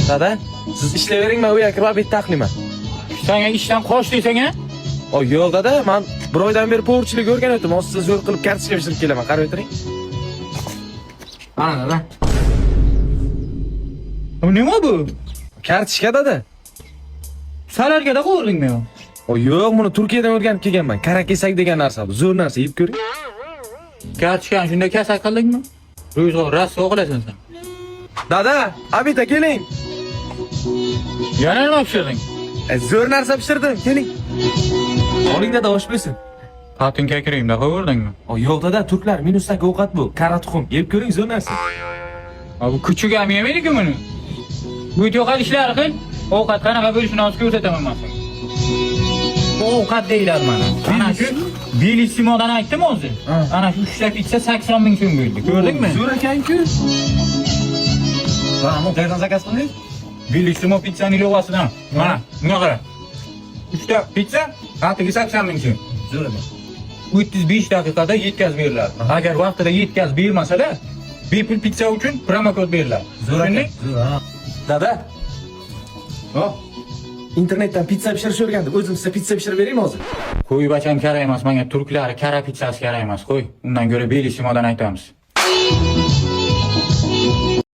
Dada, siz ishlayvering, men u yerga kirib bitta taxliman. Senga ishdan qoch desang-a? O yo'q dada, men bir oydan beri po'rchilik o'rganyaptim. Siz zo'r qilib kartochka pishirib kelaman. Qarab o'tiring. Ana dada. Bu nima bu? Kartochka dada. Salarga qo'ying men. O yo'q, buni Turkiyadan o'rganib kelganman. Karakesak degan narsa bu. Zo'r narsa, yeb ko'ring. Kartochkani shunday kasak qildingmi? Ro'zg'or rasvo qilasan sen. Dada, abita keling. Yana nima pishirding? Zo'r narsa pishirdim, keling. Oling dada, osh bo'lsin. Patinka kiringda qo'yurdingmi? O yo'q dada, turklar minusdagi ovqat bu. Qara tuxum, yeb ko'ring, zo'r narsa. Bu kuchuk ham yemaydi-ku buni. Bu yo'qol ishlar qil. Ovqat qanaqa bo'lishini hozir ko'rsataman men senga. Bu ovqat deylar mana. Ana shu Bellissimodan aytdim hozir. Ana shu 3 ta pitsa 80 ming so'm bo'ldi. Ko'rdingmi? Zo'r ekan-ku. Mana qayerdan zakaz qildingiz? Bellissimo pizzaning logosidan. Mana, bunga qara. 3 ta pitsa, haftaga 80 ming so'm. Zo'r ekan. 35 daqiqada yetkazib beriladi. Agar vaqtida yetkazib bermasa-da, bepul pitsa uchun promokod beriladi. Zo'r ekan. Zo'r. Dada. Hop. Internetdan pizza pishirish o'rgandim. O'zim sizga pizza pishirib beraymi hozir? Qo'yib acham kerak emas, menga turklar kara pizzasi kerak emas. Qo'y, undan ko'ra Bellissimodan aytamiz.